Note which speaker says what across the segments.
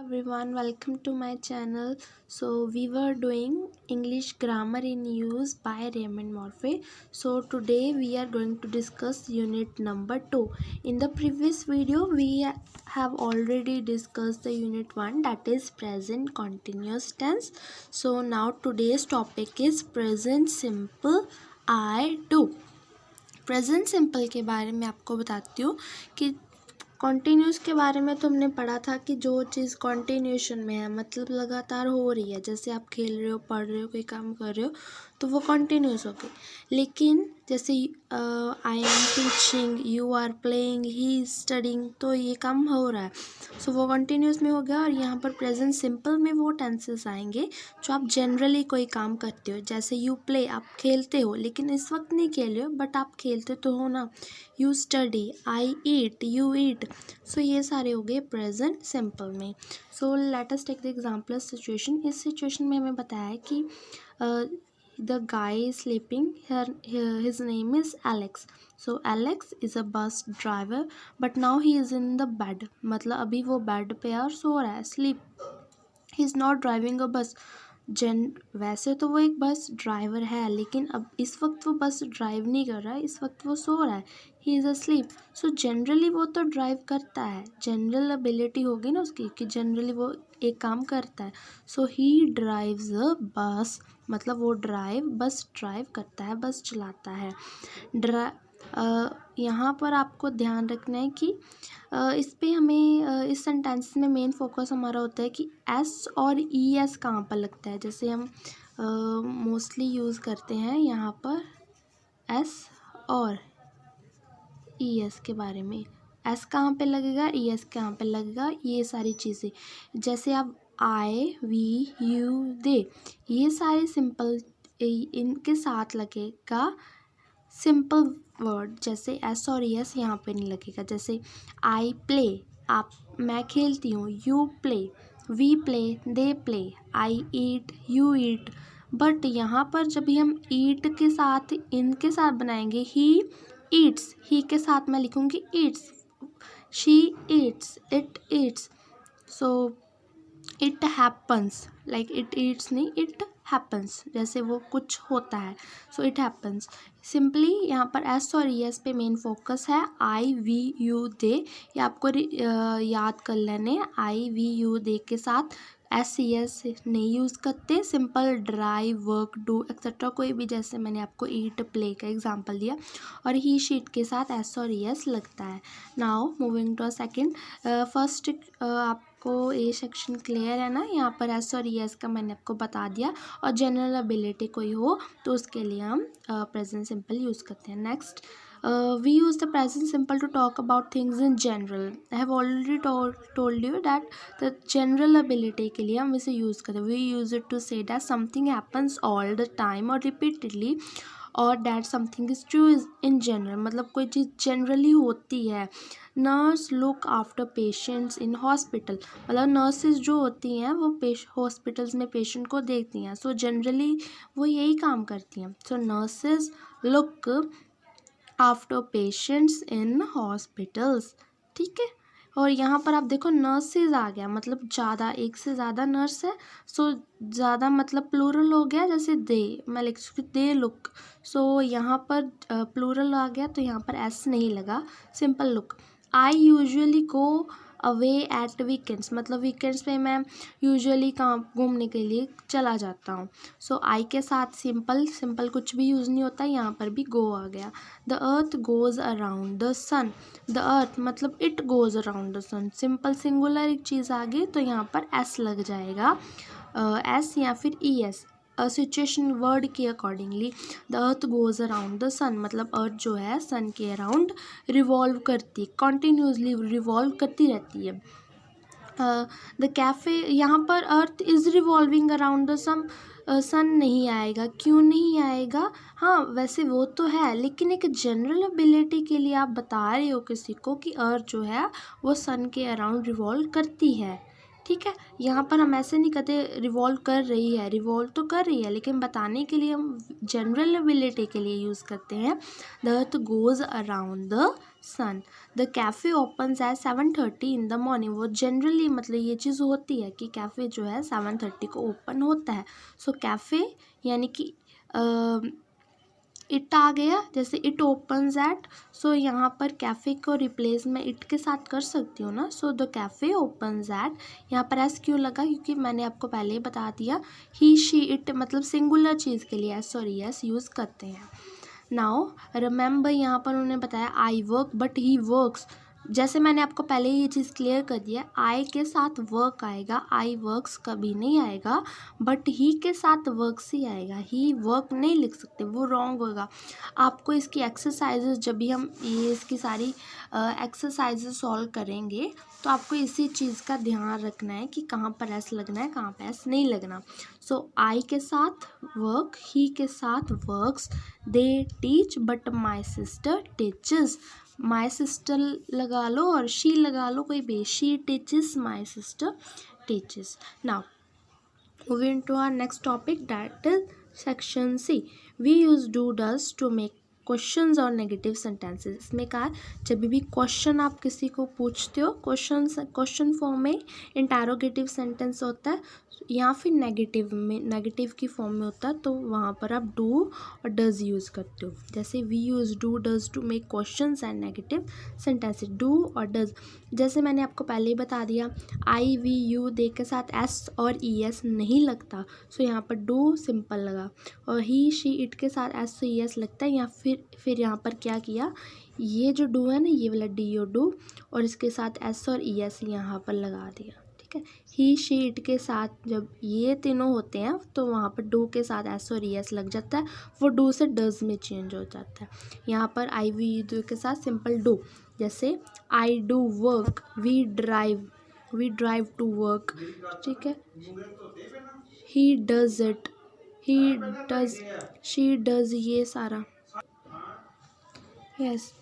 Speaker 1: Everyone, welcome to my channel. So we were doing English grammar in use by Raymond Morphy. So today we are going to discuss unit number 2. In the previous video we have already discussed the unit 1, that is present continuous tense. So now today's topic is present simple I do. Present simple के बारे में आपको बताती हूँ कि continuous के बारे में तो हमने पढ़ा था कि जो चीज़ कॉन्टिन्यूशन में है मतलब लगातार हो रही है, जैसे आप खेल रहे हो, पढ़ रहे हो, कोई काम कर रहे हो तो वो कॉन्टिन्यूस हो गई। लेकिन जैसे I am teaching, you are playing, he is studying, तो ये काम हो रहा है, सो वो कॉन्टिन्यूस में हो गया। और यहाँ पर प्रेजेंट सिंपल में वो टेंसेस आएंगे जो आप जनरली कोई काम करते हो, जैसे यू प्ले, आप खेलते हो लेकिन इस वक्त नहीं खेल रहे हो बट आप खेलते तो हो ना। You study, I eat, you eat, so ये सारे हो गए प्रेजेंट सिंपल में। So let us take the example situation. इस सिचुएशन में हमें बताया है कि the guy is sleeping, his name is Alex. So Alex is a bus driver but now he is in the bed, मतलब अभी वो बेड पे है और सो रहा है, sleep. he is not driving a bus. वैसे तो वो एक बस ड्राइवर है लेकिन अब इस वक्त वो बस ड्राइव नहीं कर रहा है, इस वक्त वो सो रहा है, he is asleep. So generally वो तो ड्राइव करता है, जनरल एबिलिटी होगी ना उसकी कि जनरली वो एक काम करता है। सो ही ड्राइव्स अ बस, मतलब वो बस ड्राइव करता है, बस चलाता है। यहाँ पर आपको ध्यान रखना है कि इस पे हमें इस सेंटेंस में मेन फोकस हमारा होता है कि एस और ई एस कहाँ पर लगता है। जैसे हम मोस्टली यूज़ करते हैं यहाँ पर एस और ई एस के बारे में। एस कहाँ पे लगेगा, ई एस कहाँ पे लगेगा, ये सारी चीज़ें। जैसे आप आई, वी, यू, दे, ये सारे सिंपल इनके साथ लगेगा सिंपल वर्ड, जैसे एस और एस यहाँ पे नहीं लगेगा। जैसे आई प्ले, मैं खेलती हूँ, you play, we play, they play, I eat, you eat. But यहाँ पर जब भी हम ईट के साथ इनके साथ बनाएंगे, ही ईट्स, ही के साथ मैं लिखूँगी Yeats, she Yeats, it eats, so it happens, like it eats नहीं, इट हैपन्स, जैसे वो कुछ होता है, सो इट हैपन्स। सिंपली यहाँ पर एस और एस पे मेन फोकस है। आई, वी, यू, दे, ये आपको याद कर लेने। आई, वी, यू, दे के साथ एस एस नहीं यूज़ करते। Simple drive, work, do etcetera कोई भी, जैसे मैंने आपको ईट, प्ले का एग्जांपल दिया। और ही शीट के साथ एस और एस लगता है। Now moving to a second. First आपको ये सेक्शन क्लियर है ना, यहाँ पर एस और एस का मैंने आपको बता दिया। और जनरल एबिलिटी कोई हो तो उसके लिए हम प्रेजेंट सिंपल यूज़ करते हैं। Next, we use the present simple to talk about things in general. I have already told you that the general ability के लिए हम इसे यूज़ करते हैं। We use it to say that something happens all the time or repeatedly, और that something is true in general, मतलब कोई चीज़ generally होती है। Nurse look after patients in hospital, मतलब नर्सेज जो होती हैं वो हॉस्पिटल्स में पेशेंट को देखती हैं, सो जनरली वो यही काम करती हैं। So nurses look after patients in hospitals, ठीक है। और यहाँ पर आप देखो नर्सेज आ गया, मतलब ज़्यादा, एक से ज़्यादा नर्स है, सो ज़्यादा मतलब प्लूरल हो गया। जैसे दे, मैं लिख सकती हूँ दे लुक, सो यहाँ पर प्लूरल आ गया तो यहाँ पर एस नहीं लगा, simple look. I usually go away at weekends, मतलब वीकेंड्स पे मैं यूजुअली कहाँ घूमने के लिए चला जाता हूँ। सो आई के साथ सिंपल कुछ भी यूज़ नहीं होता, यहाँ पर भी गो आ गया। The earth goes around the sun, the earth मतलब it goes around the sun, simple singular एक चीज़ आ गई तो यहाँ पर एस लग जाएगा, एस या फिर ई एस। सिचुएशन वर्ड के accordingly, the earth goes around the sun, मतलब अर्थ जो है सन के अराउंड रिवॉल्व करती, कॉन्टीन्यूसली रिवॉल्व करती रहती है। द कैफ़े, यहाँ पर earth is revolving around the sun नहीं आएगा, क्यों नहीं आएगा? हाँ वैसे वो तो है, लेकिन एक जनरल एबिलिटी के लिए आप बता रहे हो किसी को कि अर्थ जो है वो सन के अराउंड रिवॉल्व करती है, ठीक है। यहाँ पर हम ऐसे नहीं कहते रिवॉल्व कर रही है, रिवॉल्व तो कर रही है लेकिन बताने के लिए हम जनरल एबिलिटी के लिए यूज़ करते हैं the earth goes around the sun. The cafe opens at 7:30 in the morning. वो जनरली मतलब ये चीज़ होती है कि कैफ़े जो है 7:30 को ओपन होता है। सो कैफ़े यानी कि इट आ गया, जैसे इट ओपन्स एट, सो यहाँ पर कैफ़े को रिप्लेस मैं इट के साथ कर सकती हूँ ना। So the cafe opens eight, यहाँ पर एस क्यों लगा, क्योंकि मैंने आपको पहले ही बता दिया ही शी इट मतलब सिंगुलर चीज़ के लिए एस और एस यूज़ करते हैं। नाउ रिमेंबर, यहाँ पर उन्होंने बताया I work but he works. जैसे मैंने आपको पहले ही ये चीज़ क्लियर कर दिया, आई के साथ वर्क आएगा, आई वर्क्स कभी नहीं आएगा, बट ही के साथ वर्क्स ही आएगा। ही वर्क नहीं लिख सकते, वो रॉन्ग होगा। आपको इसकी एक्सरसाइजेस जब भी हम ये इसकी सारी एक्सरसाइजेस सॉल्व करेंगे तो आपको इसी चीज़ का ध्यान रखना है कि कहाँ पर एस लगना है, कहाँ पर एस नहीं लगना। सो आई के साथ वर्क, ही के साथ works, they teach but my sister teaches. My sister लगा लो और शी लगा लो, कोई भी, she teaches, my sister teaches. Now moving to our next topic, that is section C. We use do does to make questions और negative sentences. इसमें कहा जब भी क्वेश्चन आप किसी को पूछते हो, क्वेश्चन फॉर्म में इंटरोगेटिव सेंटेंस होता है या फिर नेगेटिव की फॉर्म में होता है, तो वहाँ पर आप डू और डज यूज़ करते हो। जैसे we use do does to make questions and negative sentences. Do और डज, जैसे मैंने आपको पहले ही बता दिया, आई वी यू दे के साथ एस और ई एस नहीं लगता, सो यहाँ पर डू सिंपल लगा। और ही शी इट के साथ एस ई एस लगता है, या फिर यहाँ पर क्या किया, ये जो डू है ना, ये वाला डी ओ डू, और इसके साथ एस और ई एस यहाँ पर लगा दिया। ठीक है, ही शी इट के साथ जब ये तीनों होते हैं तो वहाँ पर डू के साथ एस और ई एस लग जाता है, वो डू से डज में चेंज हो जाता है। यहाँ पर आई वी यू के साथ सिंपल डू, जैसे I do work, we drive to work. ठीक है, he does it, he does, she does, ये सारा। Yes,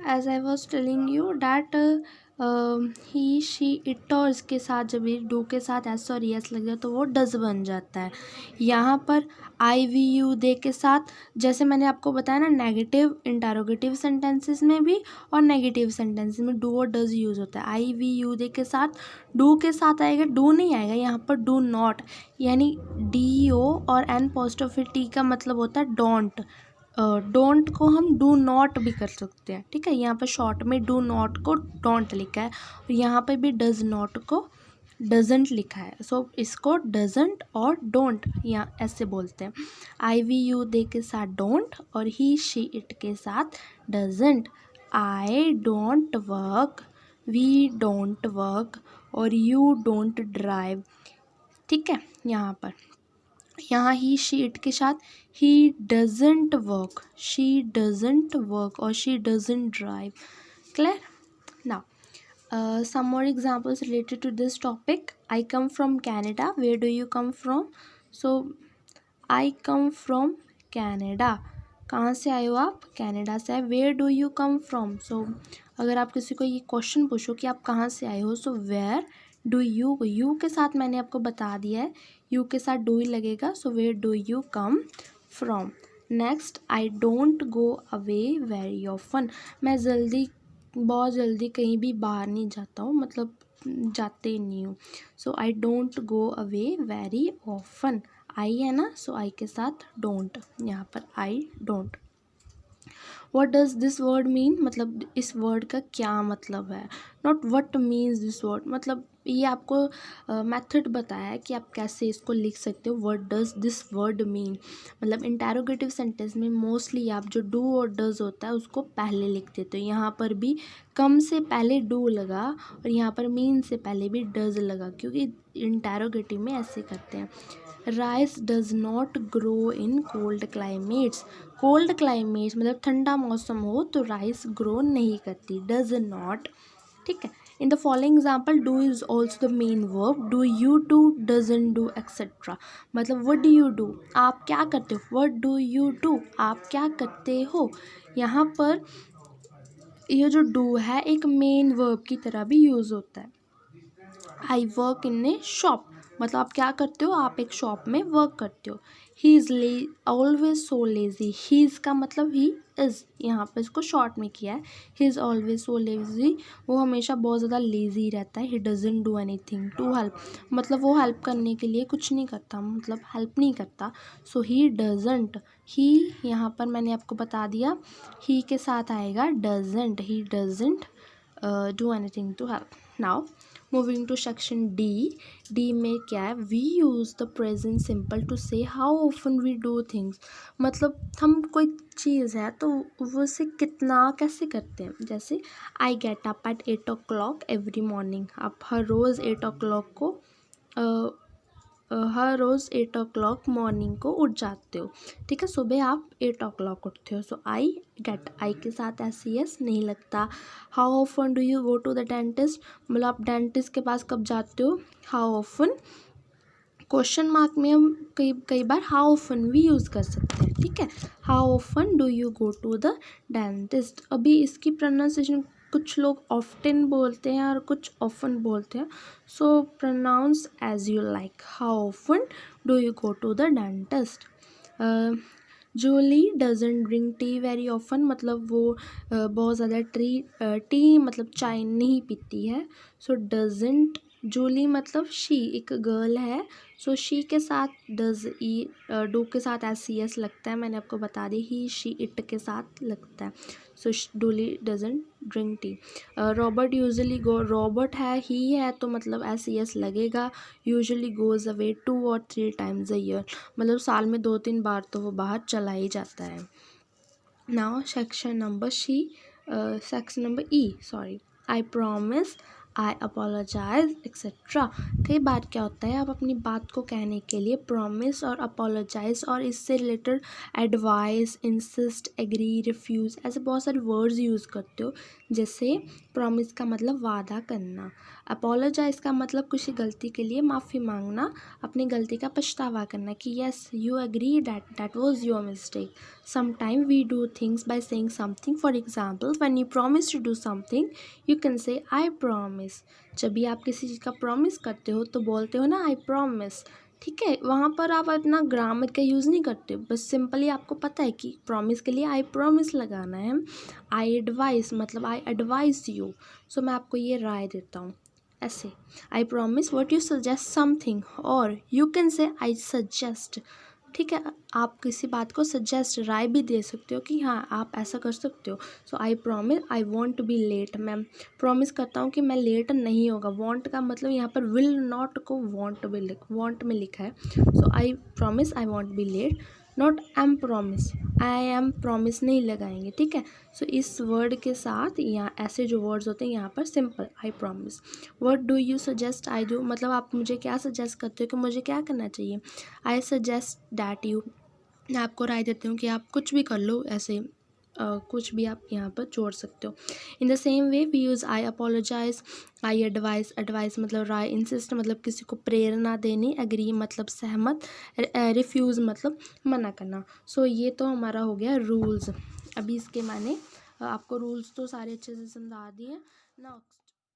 Speaker 1: as I was telling you that he she it, और इसके साथ जब ये डू के साथ एस और एस लग जाए तो वो डज बन जाता है। यहाँ पर आई वी यू दे के साथ, जैसे मैंने आपको बताया ना, नेगेटिव इंटरोगेटिव सेंटेंसेस में भी और नेगेटिव सेंटेंसेस में डू और डज यूज़ होता है। आई वी यू दे के साथ डू के साथ आएगा, डू नहीं आएगा, यहाँ पर डू नॉट, यानी डी ओ और एन पोस्टोफिर का मतलब होता है डोंट। डोंट को हम डू नॉट भी कर सकते हैं। ठीक है, यहाँ पर शॉर्ट में डू नॉट को डोंट लिखा है, और यहाँ पर भी डज नॉट को डजेंट लिखा है। सो इसको डजेंट और डोंट यहाँ ऐसे बोलते हैं। आई वी यू दे के साथ डोंट और ही शी इट के साथ doesn't. I don't work, we don't work, और यू डोंट ड्राइव। ठीक है, यहाँ ही शी इट के साथ ही doesn't work, she doesn't work, और she doesn't drive. Clear? Now some more examples related to this topic. I come from Canada. Where do you come from? So I come from Canada. कहाँ से आए हो आप? Canada से आए। Where do you come from? So अगर आप किसी को ये क्वेश्चन पूछो कि आप कहाँ से आए हो, so where do you, you के साथ मैंने आपको बता दिया है, यू के साथ डू ही लगेगा। So where do you come from. Next, I don't go away very often. मैं बहुत जल्दी कहीं भी बाहर नहीं जाता हूँ, मतलब जाते ही नहीं हूँ। So I don't go away very often. I है ना, सो आई के साथ डोंट, यहाँ पर I don't. What does this word mean, मतलब इस वर्ड का क्या मतलब है। Not what means this word, मतलब ये आपको मेथड बताया है कि आप कैसे इसको लिख सकते हो। What does this word mean, मतलब इंटरोगेटिव सेंटेंस में मोस्टली आप जो डू और डज होता है उसको पहले लिख देते हो। यहाँ पर भी कम से पहले डू लगा और यहाँ पर मीन से पहले भी डज लगा, क्योंकि इंटरोगेटिव में ऐसे करते हैं। Rice does not grow in cold climates. Cold climates मतलब ठंडा मौसम हो तो राइस ग्रो नहीं करती, डज नॉट। ठीक है, in the following example do is also the main verb. Do you do, doesn't do, etcetera. मतलब व्हाट डू यू डू, आप क्या करते हो। व्हाट डू यू डू, आप क्या करते हो। यहाँ पर ये जो डू है एक मेन वर्ब की तरह भी यूज़ होता है। I work in A shop, मतलब आप क्या करते हो, आप एक शॉप में वर्क करते हो। ही is always so lazy, he is का मतलब ही इज़, यहाँ पर इसको शॉर्ट में किया है, he is always so lazy, वो हमेशा बहुत ज़्यादा लेज़ी रहता है। He doesn't do anything to help, मतलब वो हेल्प करने के लिए कुछ नहीं करता, मतलब हेल्प नहीं करता। सो ही डजंट, ही यहाँ पर मैंने आपको बता दिया, ही के साथ आएगा doesn't, he doesn't do anything to help. Now moving to section D, D में क्या है, we use the present simple to say how often we do things, मतलब हम कोई चीज़ है तो वो से कितना कैसे करते हैं। जैसे I get up at 8 o'clock every morning, आप हर रोज़ 8 o'clock को हर रोज़ 8 o'clock मॉर्निंग को उठ जाते हो, ठीक है, सुबह आप 8 o'clock उठते हो। सो आई गेट, आई के साथ एस नहीं लगता। How often do you go to the dentist, मतलब आप डेंटिस्ट के पास कब जाते हो। हाउ ऑफन, क्वेश्चन मार्क में हम कई बार हाउ ऑफन भी यूज़ कर सकते हैं, ठीक है। How often do you go to the dentist, अभी इसकी प्रोनाउंसिएशन कुछ लोग ऑफ्टन बोलते हैं और कुछ ऑफन बोलते हैं, so pronounce as you like. How often do you go to the dentist. Julie doesn't drink tea very often, मतलब वो बहुत ज़्यादा टी मतलब चाय नहीं पीती है। सो डजंट, जूली मतलब शी, एक गर्ल है, सो शी के साथ डज ई डू के साथ एस सी एस लगता है, मैंने आपको बता दी। ही शी इट के साथ लगता है। So Julie doesn't drink tea. Robert usually go, Robert है ही है तो मतलब एस सी एस लगेगा। Usually goes away 2 or 3 times a year, मतलब साल में 2-3 बार तो वो बाहर चला ही जाता है। Now section number E, sorry, I promise, I apologize etcetera. कई बार क्या होता है, आप अपनी बात को कहने के लिए प्रॉमिस और अपोलोजाइज और इससे related advice, insist, agree, refuse, ऐसे बहुत सारे वर्ड्स यूज़ करते हो। जैसे प्रॉमिस का मतलब वादा करना, अपोलोजाइज का मतलब किसी गलती के लिए माफ़ी मांगना, अपनी गलती का पछतावा करना कि yes you agree that was your mistake. Sometime we do things by saying something, for example when you promise to do something you can say I promise. जब भी आप किसी चीज़ का प्रॉमिस करते हो तो बोलते हो ना आई प्रॉमिस, ठीक है, वहाँ पर आप इतना ग्रामर का यूज़ नहीं करते, बस सिंपली आपको पता है कि प्रॉमिस के लिए आई प्रॉमिस लगाना है। आई एडवाइस मतलब आई एडवाइस यू, सो मैं आपको ये राय देता हूँ ऐसे, I promise what you suggest something, और you can say I suggest, ठीक है, आप किसी बात को सजेस्ट राय भी दे सकते हो कि हाँ आप ऐसा कर सकते हो। So I promise I won't to be late, मैं प्रॉमिस करता हूँ कि मैं लेट नहीं होगा। वॉन्ट का मतलब यहाँ पर विल नॉट को वॉन्ट में लिखा है। So I promise I won't be late, not am promise, I am promise नहीं लगाएंगे, ठीक है। सो इस वर्ड के साथ यहाँ ऐसे जो वर्ड्स होते हैं यहाँ पर simple I promise. What do you suggest I do, मतलब आप मुझे क्या सजेस्ट करते हो कि मुझे क्या करना चाहिए। आई सजेस्ट दैट यू, मैं आपको राय देती हूँ कि आप कुछ भी कर लो, ऐसे कुछ भी आप यहाँ पर जोड़ सकते हो। In the same way we use I apologize, I advice, advice मतलब राय, इंसिस्ट मतलब किसी को प्रेरणा देनी, एग्री मतलब सहमत, रिफ्यूज़ मतलब मना करना। सो ये तो हमारा हो गया रूल्स। अभी इसके माने आपको रूल्स तो सारे अच्छे से समझा दिए ना।